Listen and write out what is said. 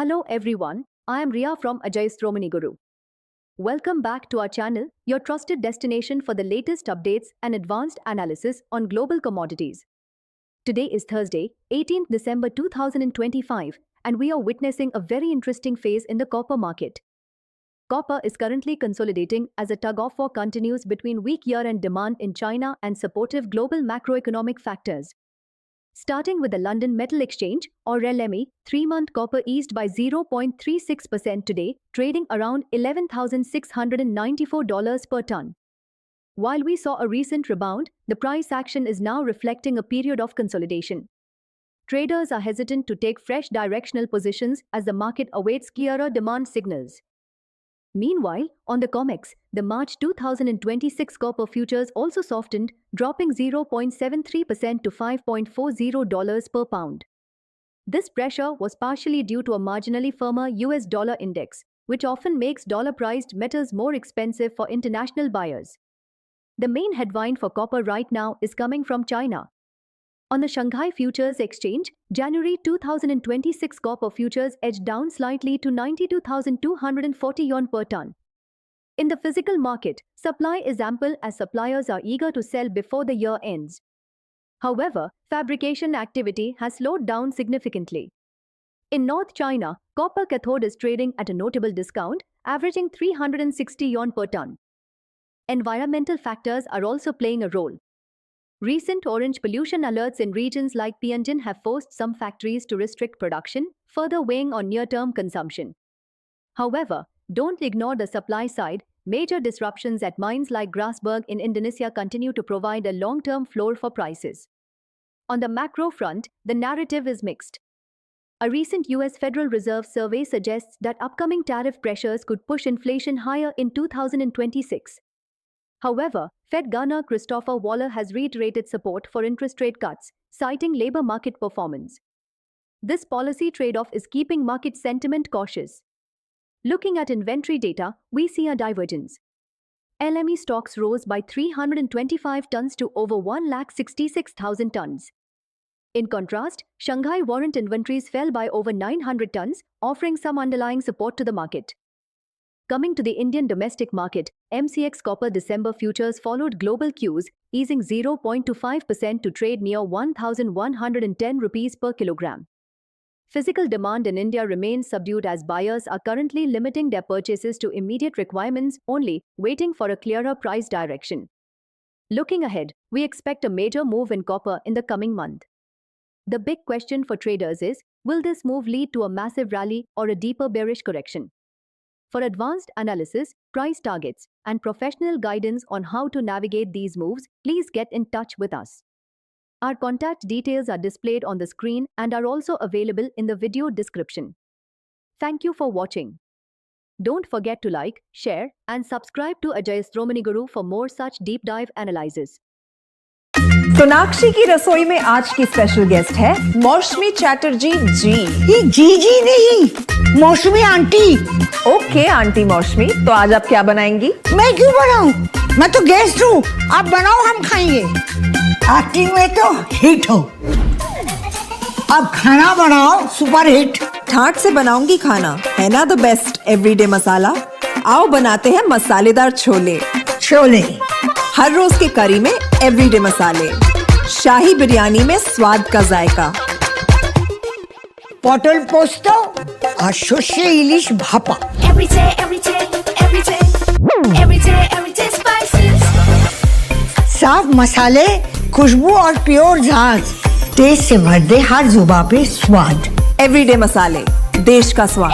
Hello everyone, I am Ria from Ajayasthomani Guru. Welcome back to our channel, your trusted destination for the latest updates and advanced analysis on global commodities. Today is Thursday, 18th December 2025, and we are witnessing a very interesting phase in the copper market. Copper is currently consolidating as a tug-of-war continues between weak year-end demand in China and supportive global macroeconomic factors. Starting with the London Metal Exchange, or LME, 3-month copper eased by 0.36% today, trading around $11,694 per ton. While we saw a recent rebound, the price action is now reflecting a period of consolidation. Traders are hesitant to take fresh directional positions as the market awaits clearer demand signals. Meanwhile, on the COMEX, the March 2026 copper futures also softened, dropping 0.73% to $5.40 per pound. This pressure was partially due to a marginally firmer US dollar index, which often makes dollar-priced metals more expensive for international buyers. The main headwind for copper right now is coming from China. On the Shanghai Futures Exchange, January 2026 copper futures edged down slightly to 92,240 yuan per ton. In the physical market, supply is ample as suppliers are eager to sell before the year ends. However, fabrication activity has slowed down significantly. In North China, copper cathode is trading at a notable discount, averaging 360 yuan per ton. Environmental factors are also playing a role. Recent orange pollution alerts in regions like Tianjin have forced some factories to restrict production, further weighing on near-term consumption. However, don't ignore the supply side. Major disruptions at mines like Grasberg in Indonesia continue to provide a long-term floor for prices. On the macro front, the narrative is mixed. A recent US Federal Reserve survey suggests that upcoming tariff pressures could push inflation higher in 2026. However, Fed Governor Christopher Waller has reiterated support for interest rate cuts, citing labor market performance. This policy trade-off is keeping market sentiment cautious. Looking at inventory data, we see a divergence. LME stocks rose by 325 tons to over 166,000 tons. In contrast, Shanghai warrant inventories fell by over 900 tons, offering some underlying support to the market. Coming to the Indian domestic market, MCX copper December futures followed global cues, easing 0.25% to trade near 1,110 rupees per kilogram. Physical demand in India remains subdued as buyers are currently limiting their purchases to immediate requirements only, waiting for a clearer price direction. Looking ahead, we expect a major move in copper in the coming month. The big question for traders is, will this move lead to a massive rally or a deeper bearish correction? For advanced analysis, price targets, and professional guidance on how to navigate these moves, please get in touch with us. Our contact details are displayed on the screen and are also available in the video description. Thank you for watching. Don't forget to like, share, and subscribe to Ajayasthomani Guru for more such deep dive analysis. Sonakshi की रसोई में आज की special guest है मौसमी चैटर्जी जी। ये जी नहीं, मौसमी आंटी। ओके आंटी मौसमी, तो आज आप क्या बनाएंगी? मैं क्यों बनाऊं? मैं तो गेस्ट हूँ। आप बनाओ, हम खाएंगे। एक्टिंग में तो हिट हो। अब खाना बनाओ सुपर हिट। ठाट से बनाऊंगी खाना, है ना द बेस्ट एवरीडे मसाला। आओ बनाते हैं मसालेदार छोले। छोले हर रोज के करी में एवरीडे मसाले, शाही बिरयानी में स्वाद का जायका। পটল পোস্ত আর সর্ষে ইলিশ ভাপা। साफ मसाले, खुशबू और प्योर झांझ, टेस्ट से भर दे हर जुबान पे स्वाद। एवरीडे मसाले, देश का स्वाद।